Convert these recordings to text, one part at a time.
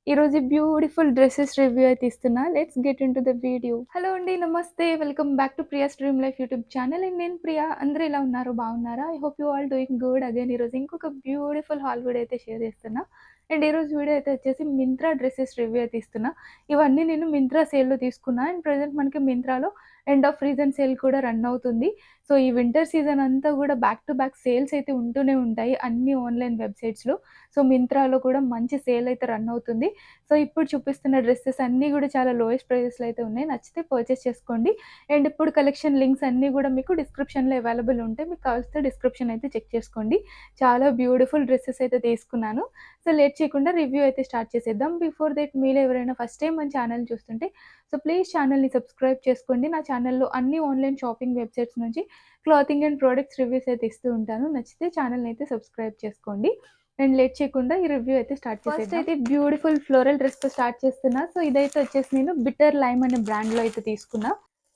ఈరోజు beautiful dresses review అయితే ఇస్తున్నా. Let's get into the video. Hello అండి. నమస్తే. Welcome back to Priya's dream life YouTube channel. And నేను ప్రియా. అందరూ ఎలా ఉన్నారు? బాగున్నారా? I hope you all doing good. Again ఈరోజు ఇంకొక బ్యూటిఫుల్ హాల్ వీడియో అయితే షేర్ చేస్తున్నా. అండ్ ఈరోజు వీడియో అయితే వచ్చేసి మింత్రా డ్రెసెస్ రివ్యూ అయితే ఇస్తున్నా. ఇవన్నీ నేను మింత్రా సేల్‌లో తీసుకున్నా. అండ్ ప్రెజెంట్ మనకి మింత్రాలో ఎండ్ ఆఫ్ సీజన్ సేల్ కూడా రన్ అవుతుంది. సో, ఈ వింటర్ సీజన్ అంతా కూడా బ్యాక్ టు బ్యాక్ సేల్స్ అయితే ఉంటూనే ఉంటాయి అన్ని ఆన్‌లైన్ వెబ్‌సైట్స్‌లో. సో, మింత్రాలో కూడా మంచి సేల్ అయితే రన్ అవుతుంది. సో, ఇప్పుడు చూపిస్తున్న డ్రెసెస్ అన్నీ గూడా చాలా లోయెస్ట్ ప్రైజెస్‌లో అయితే ఉన్నాయి. నచ్చితే పర్చేస్ చేసుకోండి. అండ్ ఇప్పుడు కలెక్షన్ లింక్స్ అన్నీ గూడా మీకు డిస్క్రిప్షన్‌లో అవైలబుల్ ఉంటాయి. మీకు కావాల్సితే డిస్క్రిప్షన్ అయితే చెక్ చేసుకోండి. చాలా బ్యూటిఫుల్ డ్రెసెస్ అయితే తీసుకున్నాను. సో, లేట్ చేయకుండా రివ్యూ అయితే స్టార్ట్ చేసేద్దాం. బిఫోర్ దట్ మీలో ఎవరైనా ఫస్ట్ టైమ్ మన ఛానల్ చూస్తుంటే సో, ప్లీజ్ ఛానల్‌ని సబ్స్క్రైబ్ చేసుకోండి. నా ఛానల్‌లో అన్ని ఆన్‌లైన్ షాపింగ్ వెబ్‌సైట్స్ నుంచి క్లాతింగ్ అండ్ ప్రొడక్ట్స్ రివ్యూస్ అయితే ఇస్తూ ఉంటాను. నచ్చితే ఛానల్‌ని అయితే సబ్స్క్రైబ్ చేసుకోండి. అండ్ లేట్ చేయకుండా ఈ రివ్యూ అయితే స్టార్ట్ చేసేద్దాం. ఫస్ట్ అయితే బ్యూటిఫుల్ ఫ్లోరల్ డ్రెస్‌తో స్టార్ట్ చేస్తున్నా. సో, ఇదైతే వచ్చేసి నేను బిటర్ లైమ్ అనే బ్రాండ్‌లో అయితే తీసుకున్నా.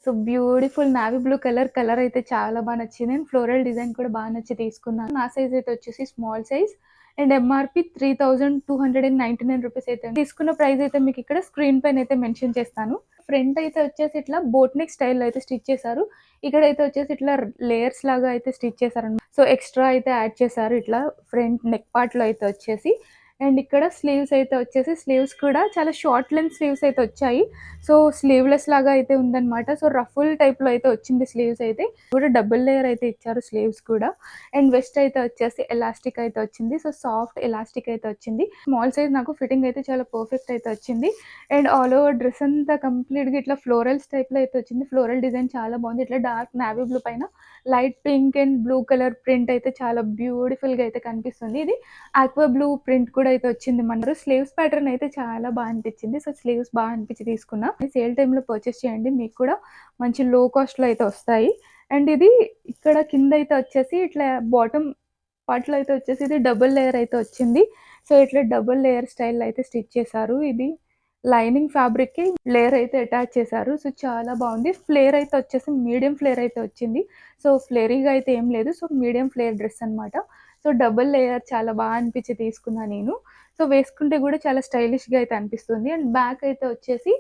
So, beautiful navy blue colour అయితే చాలా బా నచ్చింది. అండ్ ఫ్లోరల్ డిజైన్ కూడా బా నచ్చి తీసుకున్నాను. నా సైజ్ అయితే వచ్చేసి స్మాల్ సైజ్ అండ్ ఎంఆర్‌పి రూ. 3299 అయితే ఉంది. తీసుకున్న ప్రైస్ అయితే మీకు ఇక్కడ స్క్రీన్ పైన అయితే మెన్షన్ చేస్తాను. ఫ్రంట్ అయితే వచ్చేసి ఇట్లా బోట్ నెక్ స్టైల్‌లో అయితే స్టిచ్ చేశారు. ఇక్కడైతే వచ్చేసి ఇట్లా లేయర్స్ లాగా అయితే స్టిచ్ చేశారనమాట. సో, ఎక్స్‌ట్రా అయితే యాడ్ చేశారు ఇట్లా ఫ్రంట్ నెక్ పార్ట్‌లో అయితే వచ్చేసి. అండ్ ఇక్కడ స్లీవ్స్ అయితే వచ్చేసి స్లీవ్స్ కూడా చాలా షార్ట్ లెంత్ స్లీవ్స్ అయితే వచ్చాయి. సో, స్లీవ్‌లెస్ లాగా అయితే ఉందనమాట. సో, రఫుల్ టైప్‌లో అయితే వచ్చింది స్లీవ్స్ అయితే. కూడా డబుల్ లేయర్ అయితే ఇచ్చారు స్లీవ్స్ కూడా. అండ్ వెస్ట్ అయితే వచ్చేసి ఎలాస్టిక్ అయితే వచ్చింది. సో, సాఫ్ట్ ఎలాస్టిక్ అయితే వచ్చింది. స్మాల్ సైజ్ నాకు ఫిట్టింగ్ అయితే చాలా పర్ఫెక్ట్ అయితే వచ్చింది. అండ్ ఆల్ ఓవర్ డ్రెస్ అంతా కంప్లీట్‌గా ఇట్లా ఫ్లోరల్స్ టైప్‌లో అయితే వచ్చింది. ఫ్లోరల్ డిజైన్ చాలా బాగుంది. ఇట్లా డార్క్ నేవీ బ్లూ పైన light pink and blue colour print అయితే చాలా బ్యూటిఫుల్‌గా అయితే కనిపిస్తుంది. ఇది ఆక్వా బ్లూ ప్రింట్ కూడా అయితే వచ్చింది. మన స్లీవ్స్ ప్యాటర్న్ అయితే చాలా బా అనిపించింది. సో, స్లీవ్స్ బా అనిపించి తీసుకున్నా. సేల్ టైమ్‌లో పర్చేస్ చేయండి. మీకు కూడా మంచి లో కాస్ట్‌లో అయితే వస్తాయి. అండ్ ఇది ఇక్కడ కింద అయితే వచ్చేసి ఇట్లా బాటమ్ పార్ట్‌లో అయితే వచ్చేసి ఇది డబుల్ లేయర్ అయితే వచ్చింది. సో, ఇట్లా డబుల్ లేయర్ స్టైల్‌లో అయితే స్టిచ్ చేశారు. ఇది లైనింగ్ ఫ్యాబ్రిక్‌కి లేయర్ అయితే అటాచ్ చేశారు. సో, చాలా బావుంది. ఫ్లేర్ అయితే వచ్చేసి మీడియం ఫ్లేర్ అయితే వచ్చింది. సో, ఫ్లేరీగా అయితే ఏం లేదు. సో, మీడియం ఫ్లేర్ డ్రెస్ అనమాట. సో, డబుల్ లేయర్ చాలా బా అనిపించి తీసుకున్నా నేను. సో, వేసుకుంటే గూడా చాలా స్టైలిష్‌గా అయితే అనిపిస్తుంది. అండ్ బ్యాక్ అయితే వచ్చేసి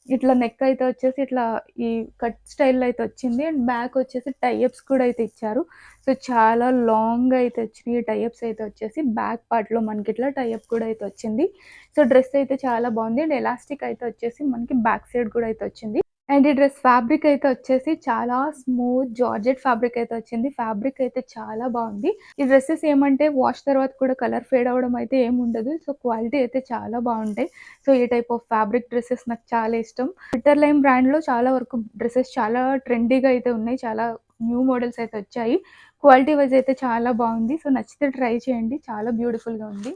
ఇట్లా నెక్ అయితే వచ్చేసి ఇట్లా ఈ కట్ స్టైల్‌లో అయితే వచ్చింది. అండ్ బ్యాక్ వచ్చేసి టై అప్స్ కూడా అయితే ఇచ్చారు. సో, చాలా లాంగ్‌గా అయితే వచ్చినియి టై అప్స్ అయితే వచ్చేసి బ్యాక్ పార్ట్‌లో మనకిట్లా టై అప్ కూడా అయితే వచ్చింది. సో, డ్రెస్ అయితే చాలా బావుంది. అండ్ ఎలాస్టిక్ అయితే వచ్చేసి మనకి బ్యాక్ సైడ్ కూడా అయితే వచ్చింది. అండ్ ఈ డ్రెస్ ఫ్యాబ్రిక్ అయితే వచ్చేసి చాలా స్మూత్ జార్జెట్ ఫ్యాబ్రిక్ అయితే వచ్చింది. ఫ్యాబ్రిక్ అయితే చాలా బావుంది. ఈ డ్రెసెస్ ఏమంటే వాష్ తర్వాత కూడా కలర్ ఫేడ్ అవ్వడం అయితే ఏముండదు. సో, క్వాలిటీ అయితే చాలా బావుంటాయి. సో, ఈ టైప్ ఆఫ్ ఫ్యాబ్రిక్ డ్రెసెస్ నాకు చాలా ఇష్టం. బిటర్ లైమ్ బ్రాండ్‌లో చాలా వరకు డ్రెసెస్ చాలా ట్రెండీగా అయితే ఉన్నాయి. చాలా న్యూ మోడల్స్ అయితే వచ్చాయి. క్వాలిటీ వైస్ అయితే చాలా బావుంది. సో, నచ్చితే ట్రై చేయండి. చాలా బ్యూటిఫుల్‌గా ఉంది.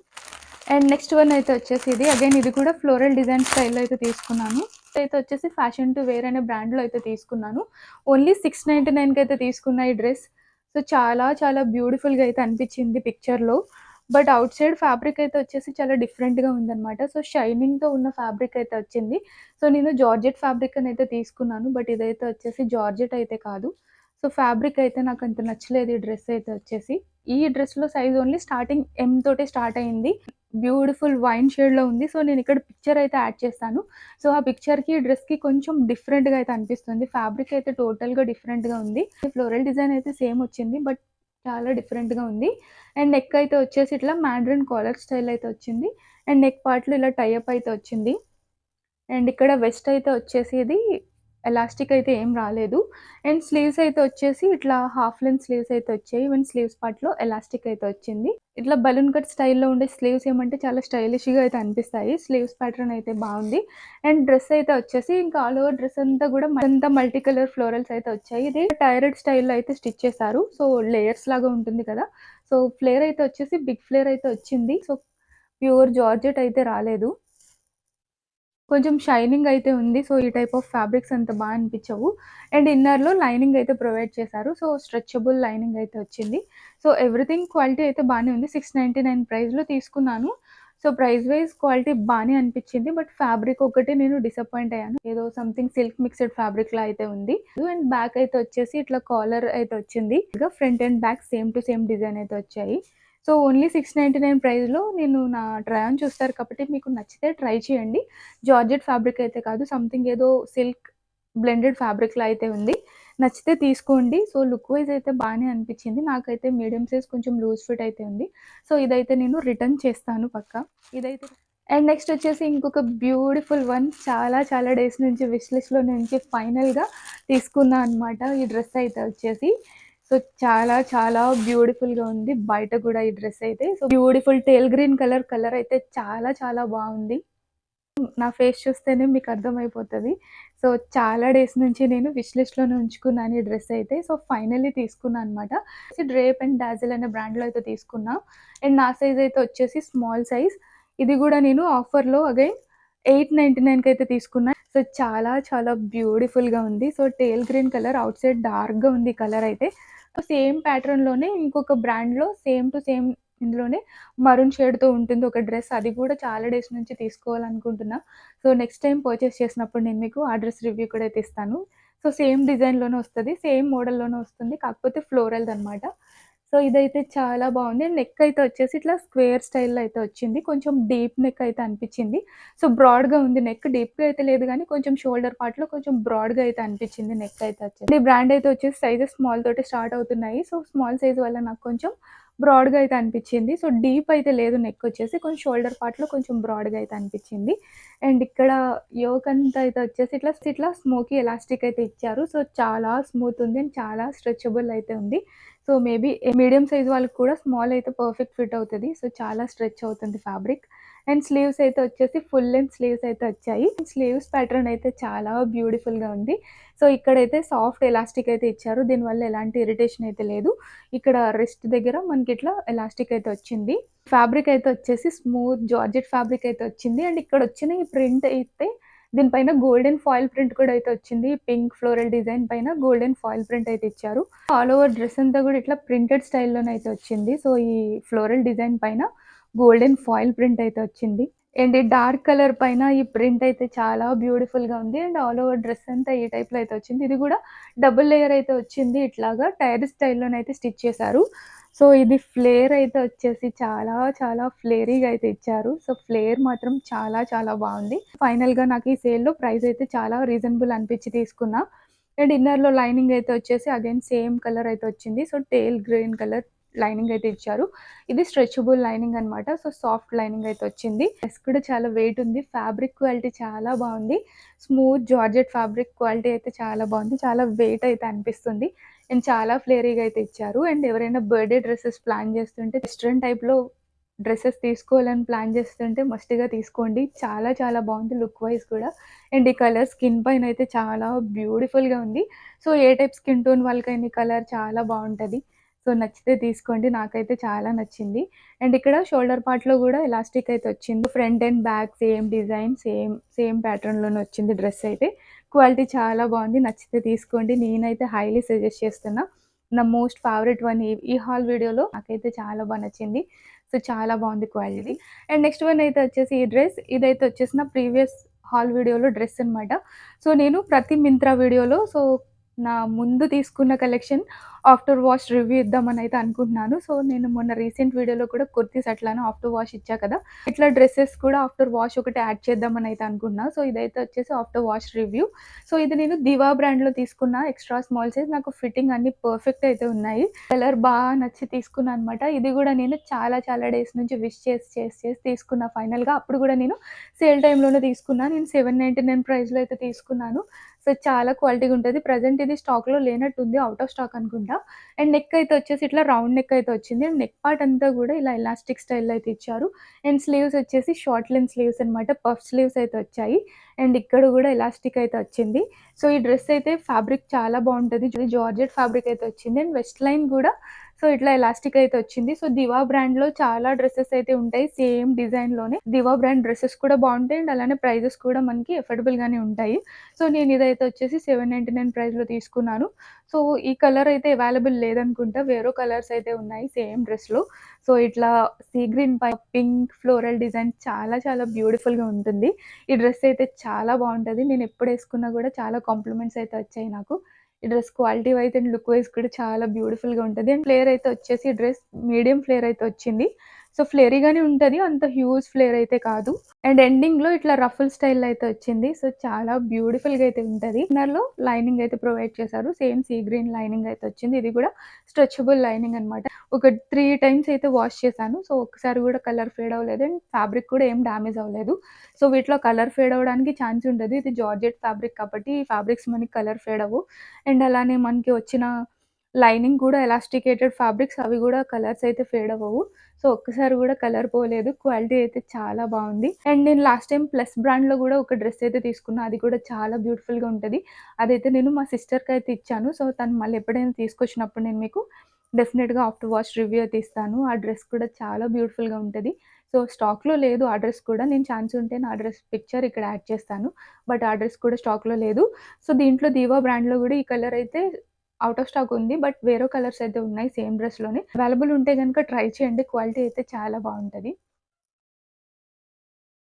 అండ్ నెక్స్ట్ వన్ అయితే వచ్చేసి ఇది. అగైన్ ఇది కూడా ఫ్లోరల్ డిజైన్ స్టైల్‌లో అయితే తీసుకున్నాను. అయితే వచ్చేసి ఫ్యాషన్ టు వేర్ అనే బ్రాండ్‌లో అయితే తీసుకున్నాను. ఓన్లీ 699కి అయితే తీసుకున్న ఈ డ్రెస్. సో, చాలా బ్యూటిఫుల్‌గా అయితే అనిపించింది పిక్చర్‌లో. బట్ ఔట్ సైడ్ ఫ్యాబ్రిక్ అయితే వచ్చేసి చాలా డిఫరెంట్‌గా ఉందనమాట. సో, షైనింగ్‌తో ఉన్న ఫ్యాబ్రిక్ అయితే వచ్చింది. సో, నేను జార్జెట్ ఫ్యాబ్రిక్ అని అయితే తీసుకున్నాను. బట్ ఇదైతే వచ్చేసి జార్జెట్ అయితే కాదు. సో, ఫ్యాబ్రిక్ అయితే నాకంత నచ్చలేదు ఈ డ్రెస్ అయితే వచ్చేసి. ఈ డ్రెస్‌లో సైజ్ ఓన్లీ స్టార్టింగ్ ఎమ్ తోటే స్టార్ట్ అయింది. బ్యూటిఫుల్ వైన్ షేడ్‌లో ఉంది. సో, నేనిక్కడ పిక్చర్ అయితే యాడ్ చేస్తాను. సో, ఆ పిక్చర్‌కి, డ్రెస్‌కి కొంచెం డిఫరెంట్‌గా అయితే అనిపిస్తుంది. ఫ్యాబ్రిక్ అయితే టోటల్‌గా డిఫరెంట్‌గా ఉంది. ఫ్లోరల్ డిజైన్ అయితే సేమ్ వచ్చింది. బట్ చాలా డిఫరెంట్‌గా ఉంది. అండ్ నెక్ అయితే వచ్చేసి ఇట్లా మ్యాండరిన్ కాలర్ స్టైల్ అయితే వచ్చింది. అండ్ నెక్ పార్ట్‌లో ఇలా టై అప్ అయితే వచ్చింది. అండ్ ఇక్కడ వెస్ట్ అయితే వచ్చేసి ఇది ఎలాస్టిక్ అయితే ఏం రాలేదు. అండ్ స్లీవ్స్ అయితే వచ్చేసి ఇట్లా హాఫ్ లెంత్ స్లీవ్స్ అయితే వచ్చాయి. ఈవెన్ స్లీవ్స్ పార్ట్‌లో ఎలాస్టిక్ అయితే వచ్చింది. ఇట్లా బలూన్ కట్ స్టైల్‌లో ఉండే స్లీవ్స్ ఏమంటే చాలా స్టైలిష్‌గా అయితే అనిపిస్తాయి. స్లీవ్స్ ప్యాటర్న్ అయితే బావుంది. అండ్ డ్రెస్ అయితే వచ్చేసి ఇంకా ఆల్ ఓవర్ డ్రెస్ అంతా కూడా అంతా మల్టీ కలర్ ఫ్లోరల్స్ అయితే వచ్చాయి. ఇది టైరడ్ స్టైల్‌లో అయితే స్టిచ్ చేశారు. సో, లేయర్స్ లాగా ఉంటుంది కదా! సో, ఫ్లేర్ అయితే వచ్చేసి బిగ్ ఫ్లేర్ అయితే వచ్చింది. సో, ప్యూర్ జార్జెట్ అయితే రాలేదు. కొంచెం షైనింగ్ అయితే ఉంది. సో, ఈ టైప్ ఆఫ్ ఫ్యాబ్రిక్స్ అంత బా అనిపిచ్చవు. అండ్ ఇన్నర్‌లో లైనింగ్ అయితే ప్రొవైడ్ చేశారు. సో, స్ట్రెచబుల్ లైనింగ్ అయితే వచ్చింది. సో, ఎవ్రీథింగ్ క్వాలిటీ అయితే బానే ఉంది. 699 ప్రైస్‌లో తీసుకున్నాను. సో, ప్రైస్ వైస్ క్వాలిటీ బానే అనిపిచ్చింది. బట్ ఫ్యాబ్రిక్ ఒకటి నేను డిసప్పాయింట్ అయ్యాను. ఏదో సంథింగ్ సిల్క్ మిక్స్డ్ ఫ్యాబ్రిక్‌లా అయితే ఉంది. అండ్ బ్యాక్ అయితే వచ్చేసి ఇట్లా కాలర్ అయితే వచ్చింది. ఇక front and back same to same design అయితే వచ్చాయి. సో, ఓన్లీ 699 ప్రైస్‌లో నేను నా ట్రై ఆన్ చూస్తారు కాబట్టి మీకు నచ్చితే ట్రై చేయండి. జార్జెట్ ఫ్యాబ్రిక్ అయితే కాదు. సంథింగ్ ఏదో సిల్క్ బ్లెండెడ్ ఫ్యాబ్రిక్‌లా అయితే ఉంది. నచ్చితే తీసుకోండి. సో, లుక్ వైస్ అయితే బానే అనిపిచ్చింది. నాకైతే మీడియం సైజ్ కొంచెం లూజ్ ఫిట్ అయితే ఉంది. సో, ఇదైతే నేను రిటర్న్ చేస్తాను పక్కా. ఇదైతే అండ్ నెక్స్ట్ వచ్చేసి ఇంకొక బ్యూటిఫుల్ వన్ చాలా చాలా డేస్ నుంచి విష్ లిస్ట్‌లో నుంచి ఫైనల్‌గా తీసుకున్నా అనమాట. ఈ డ్రెస్ అయితే వచ్చేసి. సో, చాలా చాలా బ్యూటిఫుల్‌గా ఉంది. బయట గూడా ఈ డ్రెస్ అయితే. సో, బ్యూటిఫుల్ టేల్ గ్రీన్ కలర్ అయితే చాలా చాలా బావుంది. నా ఫేస్ చూస్తేనే మీకు అర్థమైపోతది. సో, చాలా డేస్ నుంచి నేను విష్ లిస్ట్‌లోనే ఉంచుకున్నాను ఈ డ్రెస్ అయితే. సో, ఫైనల్లీ తీసుకున్నా అనమాట. డ్రేప్ అండ్ డాజిల్ అనే బ్రాండ్‌లో అయితే తీసుకున్నా. అండ్ నా సైజ్ అయితే వచ్చేసి స్మాల్ సైజ్. ఇది గూడా నేను ఆఫర్‌లో అగైన్ 899కి అయితే తీసుకున్నా. సో, చాలా చాలా బ్యూటిఫుల్‌గా ఉంది. సో, టేల్ గ్రీన్ కలర్ ఔట్ సైడ్ డార్క్‌గా ఉంది కలర్ అయితే. సేమ్ ప్యాటర్న్‌లోనే ఇంకొక బ్రాండ్‌లో సేమ్ టు సేమ్ ఇందులోనే మరూన్ షేడ్‌తో ఉంటుంది ఒక డ్రెస్. అది కూడా చాలా డేస్ నుంచి తీసుకోవాలనుకుంటున్నా. సో, నెక్స్ట్ టైమ్ పర్చేస్ చేసినప్పుడు నేను మీకు ఆ డ్రెస్ రివ్యూ కూడా అయితే ఇస్తాను. సో, సేమ్ డిజైన్‌లోనే వస్తది. సేమ్ మోడల్‌లోనే వస్తుంది. కాకపోతే ఫ్లోరల్‌దనమాట. సో, ఇదైతే చాలా బావుంది. నెక్ అయితే వచ్చేసి ఇట్లా స్క్వేర్ స్టైల్‌లో అయితే వచ్చింది. కొంచెం డీప్ నెక్ అయితే అనిపిచ్చింది. సో, బ్రాడ్‌గా ఉంది నెక్. డీప్‌గా అయితే లేదు గానీ కొంచెం షోల్డర్ పార్ట్‌లో కొంచెం బ్రాడ్‌గా అయితే అనిపిచ్చింది నెక్ అయితే వచ్చేసి. ఈ బ్రాండ్ అయితే వచ్చేసి సైజెస్ స్మాల్ తోటి స్టార్ట్ అవుతున్నాయి. సో, స్మాల్ సైజ్ వల్ల నాకు కొంచెం బ్రాడ్‌గా అయితే అనిపిచ్చింది. సో, డీప్ అయితే లేదు నెక్ వచ్చేసి. కొంచెం షోల్డర్ పార్ట్‌లో కొంచెం బ్రాడ్‌గా అయితే అనిపిచ్చింది. అండ్ ఇక్కడ యోక్ అంతా అయితే వచ్చేసి ఇట్లా స్మోకీ ఎలాస్టిక్ అయితే ఇచ్చారు. సో, చాలా స్మూత్ ఉంది. అండ్ చాలా స్ట్రెచబుల్ అయితే ఉంది. సో, మేబీ మీడియం సైజ్ వాళ్ళకి కూడా స్మాల్ అయితే పర్ఫెక్ట్ ఫిట్ అవుతది. సో, చాలా స్ట్రెచ్ అవుతుంది ఫ్యాబ్రిక్. అండ్ స్లీవ్స్ అయితే వచ్చేసి ఫుల్ లెంత్ స్లీవ్స్ అయితే వచ్చాయి. స్లీవ్స్ ప్యాటర్న్ అయితే చాలా బ్యూటిఫుల్‌గా ఉంది. సో, ఇక్కడైతే సాఫ్ట్ ఎలాస్టిక్ అయితే ఇచ్చారు. దీనివల్ల ఎలాంటి ఇరిటేషన్ అయితే లేదు. ఇక్కడ రిస్ట్ దగ్గర మనకిట్లా ఎలాస్టిక్ అయితే వచ్చింది. ఫ్యాబ్రిక్ అయితే వచ్చేసి స్మూత్ జార్జెట్ ఫ్యాబ్రిక్ అయితే వచ్చింది. అండ్ ఇక్కడొచ్చిన ఈ ప్రింట్ అయితే దీనిపైన గోల్డెన్ ఫాయిల్ ప్రింట్ కూడా అయితే వచ్చింది. పింక్ ఫ్లోరల్ డిజైన్ పైన గోల్డెన్ ఫాయిల్ ప్రింట్ అయితే ఇచ్చారు. ఆల్ ఓవర్ డ్రెస్ అంతా కూడా ఇట్లా ప్రింటెడ్ స్టైల్‌లోనైతే వచ్చింది. సో, ఈ ఫ్లోరల్ డిజైన్ పైన గోల్డెన్ ఫాయిల్ ప్రింట్ అయితే వచ్చింది. అండ్ ఈ డార్క్ కలర్ పైన ఈ ప్రింట్ అయితే చాలా బ్యూటిఫుల్‌గా ఉంది. అండ్ ఆల్ ఓవర్ డ్రెస్ అంతా ఈ టైప్‌లో అయితే వచ్చింది. ఇది కూడా డబుల్ లేయర్ అయితే వచ్చింది. ఇట్లాగా టైర్ స్టైల్‌లోనైతే స్టిచ్ చేశారు. సో, ఇది ఫ్లేర్ అయితే వచ్చేసి చాలా చాలా ఫ్లేరీగా అయితే ఇచ్చారు. సో, ఫ్లేర్ మాత్రం చాలా చాలా బావుంది. ఫైనల్‌గా నాకు ఈ సేల్‌లో ప్రైస్ అయితే చాలా రీజనబుల్ అనిపించి తీసుకున్నా. అండ్ ఇన్నర్‌లో లైనింగ్ అయితే వచ్చేసి అగైన్ సేమ్ కలర్ అయితే వచ్చింది. సో, టేల్ గ్రీన్ కలర్ లైనింగ్ అయితే ఇచ్చారు. ఇది స్ట్రెచబుల్ లైనింగ్ అనమాట. సో, సాఫ్ట్ లైనింగ్ అయితే వచ్చింది. డ్రెస్ కూడా చాలా వెయిట్ ఉంది. ఫ్యాబ్రిక్ క్వాలిటీ చాలా బావుంది. స్మూత్ జార్జెట్ ఫ్యాబ్రిక్ క్వాలిటీ అయితే చాలా బావుంది. చాలా వెయిట్ అయితే అనిపిస్తుంది. అండ్ చాలా ఫ్లేరీగా అయితే ఇచ్చారు. అండ్ ఎవరైనా బర్త్‌డే డ్రెసెస్ ప్లాన్ చేస్తుంటే వెస్టర్న్ టైప్‌లో డ్రెసెస్ తీసుకోవాలని ప్లాన్ చేస్తుంటే మస్ట్‌గా తీసుకోండి. చాలా చాలా బావుంది లుక్ వైస్ కూడా. అండ్ ఈ కలర్ స్కిన్ పైనయితే చాలా బ్యూటిఫుల్‌గా ఉంది. సో, ఏ టైప్ స్కిన్ టోన్ వాళ్ళకైనా ఈ కలర్ చాలా బావుంటది. సో, నచ్చితే తీసుకోండి. నాకైతే చాలా నచ్చింది. అండ్ ఇక్కడ షోల్డర్ పార్ట్‌లో గూడా ఎలాస్టిక్ అయితే వచ్చింది. Front and back same design, same ప్యాటర్న్‌లోనే వచ్చింది డ్రెస్ అయితే. క్వాలిటీ చాలా బావుంది. నచ్చితే తీసుకోండి. నేనైతే హైలీ సజెస్ట్ చేస్తున్నా. నా మోస్ట్ ఫేవరెట్ వన్ ఈ హాల్ వీడియోలో నాకైతే చాలా బా నచ్చింది. సో, చాలా బావుంది క్వాలిటీ. అండ్ నెక్స్ట్ వన్ అయితే వచ్చేసి ఈ డ్రెస్. ఇదైతే వచ్చేసి నా ప్రీవియస్ హాల్ వీడియోలో డ్రెస్ అనమాట. సో, నేను ప్రతి మింత్రా వీడియోలో నా ముందు తీసుకున్న కలెక్షన్ ఆఫ్టర్ వాష్ రివ్యూ ఇద్దామని అయితే అనుకుంటున్నాను. సో, నేను మొన్న రీసెంట్ వీడియోలో కూడా కుర్తీస్ అట్లానే ఆఫ్టర్ వాష్ ఇచ్చా కదా! ఇట్లా డ్రెసెస్ కూడా ఆఫ్టర్ వాష్ ఒకటి యాడ్ చేద్దామని అయితే అనుకుంటున్నా. సో, ఇదైతే వచ్చేసి ఆఫ్టర్ వాష్ రివ్యూ. సో, ఇది నేను దివా బ్రాండ్‌లో తీసుకున్న ఎక్స్‌ట్రా స్మాల్ సైజ్. నాకు ఫిట్టింగ్ అన్నీ పర్ఫెక్ట్ అయితే ఉన్నాయి. కలర్ నచ్చి తీసుకున్నా అనమాట. ఇది గూడా నేను చాలా చాలా డేస్ నుంచి విష్ చేసి తీసుకున్నా ఫైనల్‌గా. అప్పుడు గూడా నేను సేల్ టైమ్‌లోనే తీసుకున్నా. నేను 799 ప్రైస్‌లో అయితే తీసుకున్నాను. సో, చాలా క్వాలిటీగా ఉంటది. ప్రెజెంట్ ఇది స్టాక్‌లో లేనట్టుంది. ఔట్ ఆఫ్ స్టాక్ అనుకుంటా. అండ్ నెక్ అయితే వచ్చేసి ఇట్లా రౌండ్ నెక్ అయితే వచ్చింది. అండ్ నెక్ పార్ట్ అంతా గూడా ఇలా ఎలాస్టిక్ స్టైల్‌లో అయితే ఇచ్చారు. అండ్ స్లీవ్స్ వచ్చేసి షార్ట్ లెంత్ స్లీవ్స్ అనమాట. పఫ్ స్లీవ్స్ అయితే వచ్చాయి. అండ్ ఇక్కడ గూడా ఎలాస్టిక్ అయితే వచ్చింది. సో, ఈ డ్రెస్ అయితే ఫ్యాబ్రిక్ చాలా బావుంటది. జార్జెట్ ఫ్యాబ్రిక్ అయితే వచ్చింది. అండ్ వెస్ట్ లైన్ గూడా సో, ఇట్లా ఎలాస్టిక్ అయితే వచ్చింది. సో, దివా బ్రాండ్‌లో చాలా డ్రెసెస్ అయితే ఉంటాయి. సేమ్ డిజైన్‌లోనే. దివా బ్రాండ్ డ్రెసెస్ కూడా బావుంటాయి. అండ్ అలానే ప్రైజెస్ కూడా మనకి ఎఫోర్డబుల్ గానే ఉంటాయి. సో, నేను ఇదైతే వచ్చేసి 799 ప్రైస్‌లో తీసుకున్నాను. సో, ఈ కలర్ అయితే అవైలబుల్ లేదనుకుంటా. వేరే కలర్స్ అయితే ఉన్నాయి సేమ్ డ్రెస్‌లో. సో, ఇట్లా సీ గ్రీన్ పై పింక్ ఫ్లోరల్ డిజైన్ చాలా చాలా బ్యూటిఫుల్‌గా ఉంటుంది. ఈ డ్రెస్ అయితే చాలా బావుంటది. నేను ఎప్పుడు ఏసుకున్నా గూడా చాలా కాంప్లిమెంట్స్ అయితే వచ్చాయి నాకు. ఈ dress quality wise and look wise కూడా చాలా బ్యూటిఫుల్‌గా ఉంటది. అండ్ ఫ్లేర్ అయితే వచ్చేసి డ్రెస్ మీడియం ఫ్లేర్ అయితే వచ్చింది. సో, ఫ్లేరీగానే ఉంటది. అంత హ్యూజ్ ఫ్లేర్ అయితే కాదు. అండ్ ఎండింగ్‌లో ఇట్లా రఫుల్ స్టైల్‌లో అయితే వచ్చింది. సో, చాలా బ్యూటిఫుల్‌గా అయితే ఉంటది. ఇన్నర్‌లో లైనింగ్ అయితే ప్రొవైడ్ చేశారు. సేమ్ సీ గ్రీన్ లైనింగ్ అయితే వచ్చింది. ఇది కూడా స్ట్రెచబుల్ లైనింగ్ అనమాట. ఒక 3 టైమ్స్ అయితే వాష్ చేశాను. సో, ఒక్కసారి కూడా కలర్ ఫేడ్ అవ్వలేదు. అండ్ ఫ్యాబ్రిక్ కూడా ఏం డ్యామేజ్ అవ్వలేదు. సో, వీటిలో కలర్ ఫేడ్ అవ్వడానికి ఛాన్స్ ఉండదు. ఇది జార్జెట్ ఫ్యాబ్రిక్ కాబట్టి ఈ ఫ్యాబ్రిక్స్ మనకి కలర్ ఫేడ్ అవ్వవు. అండ్ అలానే మనకి వచ్చిన లైనింగ్ కూడా ఎలాస్టికేటెడ్ ఫ్యాబ్రిక్స్ అవి కూడా కలర్స్ అయితే ఫేడ్ అవ్వవు. సో, ఒక్కసారి కూడా కలర్ పోలేదు. క్వాలిటీ అయితే చాలా బావుంది. అండ్ నేను లాస్ట్ టైమ్ ప్లస్ బ్రాండ్‌లో కూడా ఒక డ్రెస్ అయితే తీసుకున్నా. అది కూడా చాలా బ్యూటిఫుల్‌గా ఉంటది. అదైతే నేను మా సిస్టర్‌కయితే ఇచ్చాను. సో, తను మళ్ళీ ఎప్పుడైనా తీసుకొచ్చినప్పుడు నేను మీకు డెఫినిట్‌గా ఆఫ్టర్ వాష్ రివ్యూ అయితే ఇస్తాను. ఆ డ్రెస్ కూడా చాలా బ్యూటిఫుల్‌గా ఉంటది. సో, స్టాక్‌లో లేదు ఆ డ్రెస్ కూడా. నేను ఛాన్స్ ఉంటే నా డ్రెస్ పిక్చర్ ఇక్కడ యాడ్ చేస్తాను. బట్ ఆ డ్రెస్ కూడా స్టాక్‌లో లేదు. సో, దీంట్లో దీవా బ్రాండ్‌లో కూడా ఈ కలర్ అయితే ఔట్ ఆఫ్ స్టాక్ ఉంది. బట్ వేరే కలర్స్ అయితే ఉన్నాయి సేమ్ డ్రెస్‌లోనే. అవైలబుల్ ఉంటే గనుక ట్రై చేయండి. క్వాలిటీ అయితే చాలా బావుంటది.